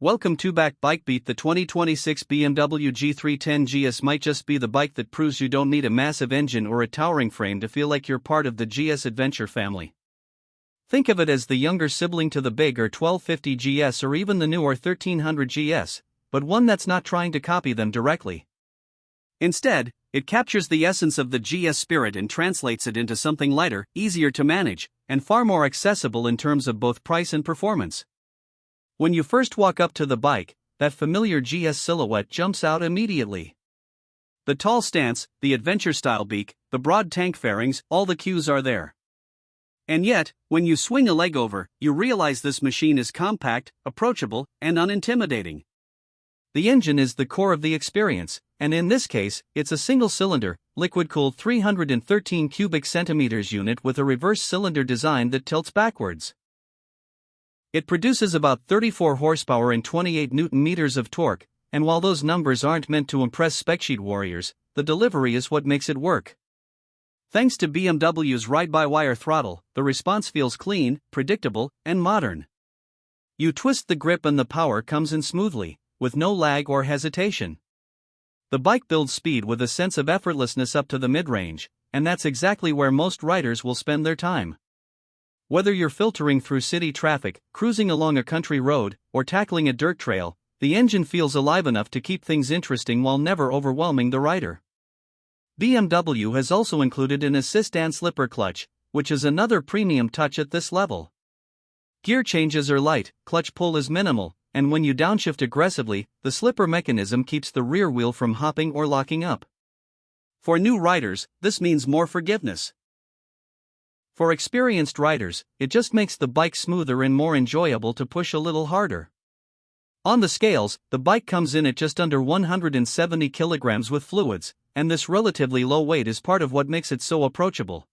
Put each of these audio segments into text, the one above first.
Welcome to Back Bike Beat. The 2026 BMW G310 GS might just be the bike that proves you don't need a massive engine or a towering frame to feel like you're part of the GS adventure family. Think of it as the younger sibling to the big or 1250 GS or even the newer 1300 GS, but one that's not trying to copy them directly. Instead, it captures the essence of the GS spirit and translates it into something lighter, easier to manage, and far more accessible in terms of both price and performance. When you first walk up to the bike, that familiar GS silhouette jumps out immediately. The tall stance, the adventure-style beak, the broad tank fairings, all the cues are there. And yet, when you swing a leg over, you realize this machine is compact, approachable, and unintimidating. The engine is the core of the experience, and in this case, it's a single-cylinder, liquid-cooled 313 cubic centimeters unit with a reverse cylinder design that tilts backwards. It produces about 34 horsepower and 28 Nm of torque, and while those numbers aren't meant to impress specsheet warriors, the delivery is what makes it work. Thanks to BMW's ride-by-wire throttle, the response feels clean, predictable, and modern. You twist the grip and the power comes in smoothly, with no lag or hesitation. The bike builds speed with a sense of effortlessness up to the mid-range, and that's exactly where most riders will spend their time. Whether you're filtering through city traffic, cruising along a country road, or tackling a dirt trail, the engine feels alive enough to keep things interesting while never overwhelming the rider. BMW has also included an assist and slipper clutch, which is another premium touch at this level. Gear changes are light, clutch pull is minimal, and when you downshift aggressively, the slipper mechanism keeps the rear wheel from hopping or locking up. For new riders, this means more forgiveness. For experienced riders, it just makes the bike smoother and more enjoyable to push a little harder. On the scales, the bike comes in at just under 170 kilograms with fluids, and this relatively low weight is part of what makes it so approachable.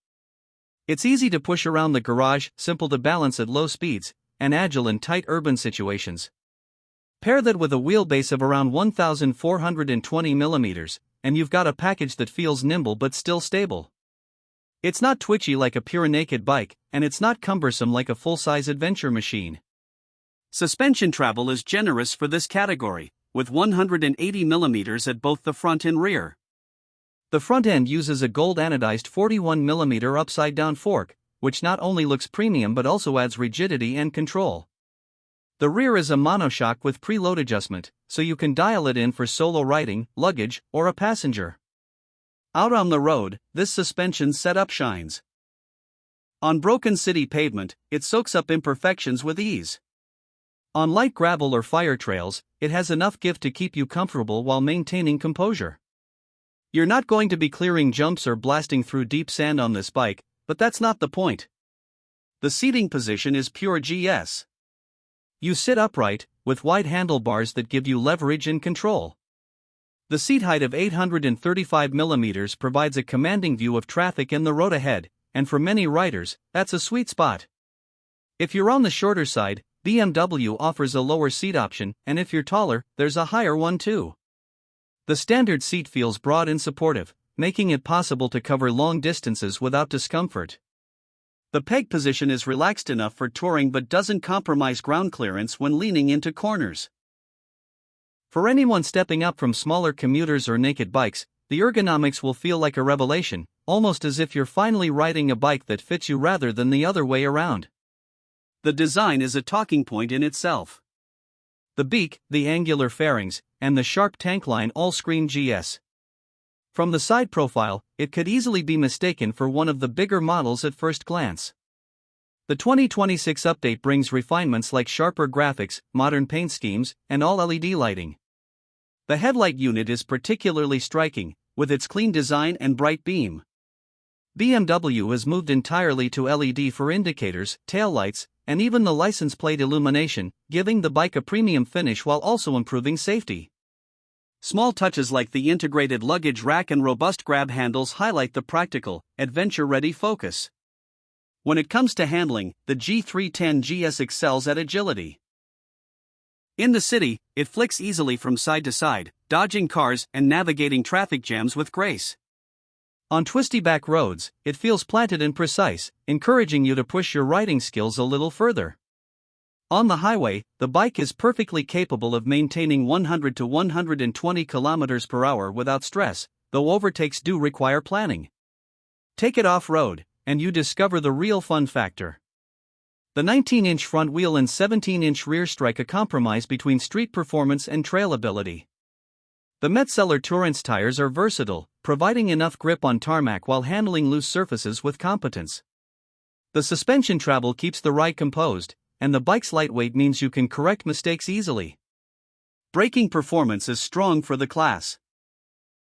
It's easy to push around the garage, simple to balance at low speeds, and agile in tight urban situations. Pair that with a wheelbase of around 1,420 millimeters, and you've got a package that feels nimble but still stable. It's not twitchy like a pure naked bike, and it's not cumbersome like a full-size adventure machine. Suspension travel is generous for this category, with 180 mm at both the front and rear. The front end uses a gold anodized 41 mm upside-down fork, which not only looks premium but also adds rigidity and control. The rear is a monoshock with preload adjustment, so you can dial it in for solo riding, luggage, or a passenger. Out on the road, this suspension setup shines. On broken city pavement, it soaks up imperfections with ease. On light gravel or fire trails, it has enough give to keep you comfortable while maintaining composure. You're not going to be clearing jumps or blasting through deep sand on this bike, but that's not the point. The seating position is pure GS. You sit upright, with wide handlebars that give you leverage and control. The seat height of 835 mm provides a commanding view of traffic and the road ahead, and for many riders, that's a sweet spot. If you're on the shorter side, BMW offers a lower seat option, and if you're taller, there's a higher one too. The standard seat feels broad and supportive, making it possible to cover long distances without discomfort. The peg position is relaxed enough for touring but doesn't compromise ground clearance when leaning into corners. For anyone stepping up from smaller commuters or naked bikes, the ergonomics will feel like a revelation, almost as if you're finally riding a bike that fits you rather than the other way around. The design is a talking point in itself. The beak, the angular fairings, and the sharp tank line all scream GS. From the side profile, it could easily be mistaken for one of the bigger models at first glance. The 2026 update brings refinements like sharper graphics, modern paint schemes, and all LED lighting. The headlight unit is particularly striking, with its clean design and bright beam. BMW has moved entirely to LED for indicators, taillights, and even the license plate illumination, giving the bike a premium finish while also improving safety. Small touches like the integrated luggage rack and robust grab handles highlight the practical, adventure-ready focus. When it comes to handling, the G310 GS excels at agility. In the city, it flicks easily from side to side, dodging cars and navigating traffic jams with grace. On twisty back roads, it feels planted and precise, encouraging you to push your riding skills a little further. On the highway, the bike is perfectly capable of maintaining 100 to 120 km per hour without stress, though overtakes do require planning. Take it off-road, and you discover the real fun factor. The 19-inch front wheel and 17-inch rear strike a compromise between street performance and trail ability. The Metzeler Tourance tires are versatile, providing enough grip on tarmac while handling loose surfaces with competence. The suspension travel keeps the ride composed, and the bike's lightweight means you can correct mistakes easily. Braking performance is strong for the class.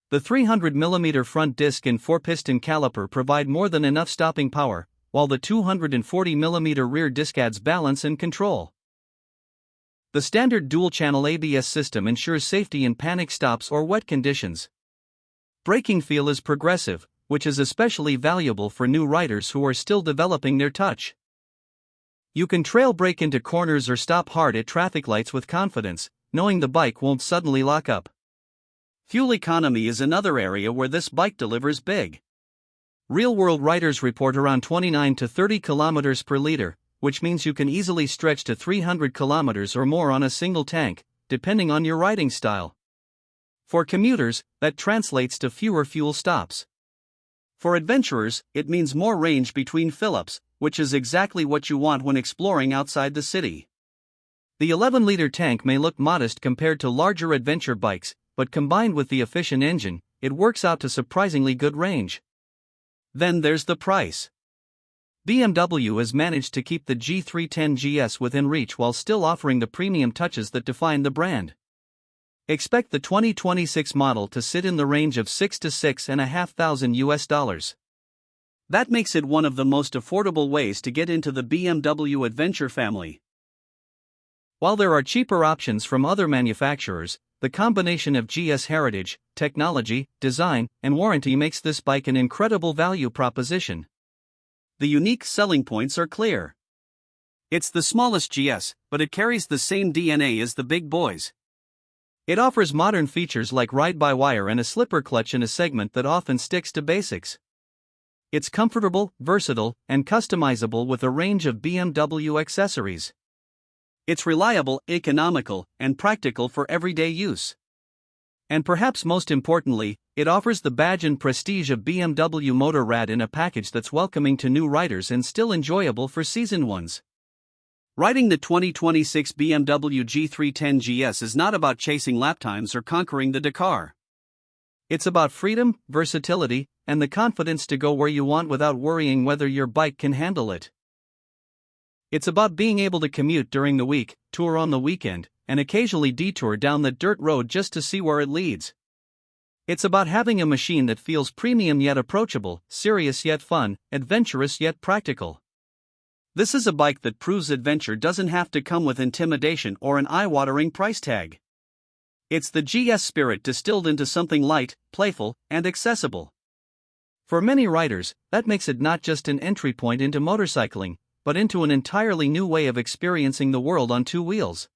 The 300mm front disc and 4-piston caliper provide more than enough stopping power, while the 240mm rear disc adds balance and control. The standard dual-channel ABS system ensures safety in panic stops or wet conditions. Braking feel is progressive, which is especially valuable for new riders who are still developing their touch. You can trail brake into corners or stop hard at traffic lights with confidence, knowing the bike won't suddenly lock up. Fuel economy is another area where this bike delivers big. Real-world riders report around 29 to 30 km per liter, which means you can easily stretch to 300 km or more on a single tank, depending on your riding style. For commuters, that translates to fewer fuel stops. For adventurers, it means more range between fill-ups, which is exactly what you want when exploring outside the city. The 11-liter tank may look modest compared to larger adventure bikes, but combined with the efficient engine, it works out to surprisingly good range. Then there's the price. BMW has managed to keep the G310 GS within reach while still offering the premium touches that define the brand. Expect the 2026 model to sit in the range of $6,000 to $6,500. That makes it one of the most affordable ways to get into the BMW adventure family. While there are cheaper options from other manufacturers, the combination of GS heritage, technology, design, and warranty makes this bike an incredible value proposition. The unique selling points are clear. It's the smallest GS, but it carries the same DNA as the big boys. It offers modern features like ride-by-wire and a slipper clutch in a segment that often sticks to basics. It's comfortable, versatile, and customizable with a range of BMW accessories. It's reliable, economical, and practical for everyday use. And perhaps most importantly, it offers the badge and prestige of BMW Motorrad in a package that's welcoming to new riders and still enjoyable for seasoned ones. Riding the 2026 BMW G310 GS is not about chasing lap times or conquering the Dakar. It's about freedom, versatility, and the confidence to go where you want without worrying whether your bike can handle it. It's about being able to commute during the week, tour on the weekend, and occasionally detour down that dirt road just to see where it leads. It's about having a machine that feels premium yet approachable, serious yet fun, adventurous yet practical. This is a bike that proves adventure doesn't have to come with intimidation or an eye-watering price tag. It's the GS spirit distilled into something light, playful, and accessible. For many riders, that makes it not just an entry point into motorcycling, but into an entirely new way of experiencing the world on two wheels.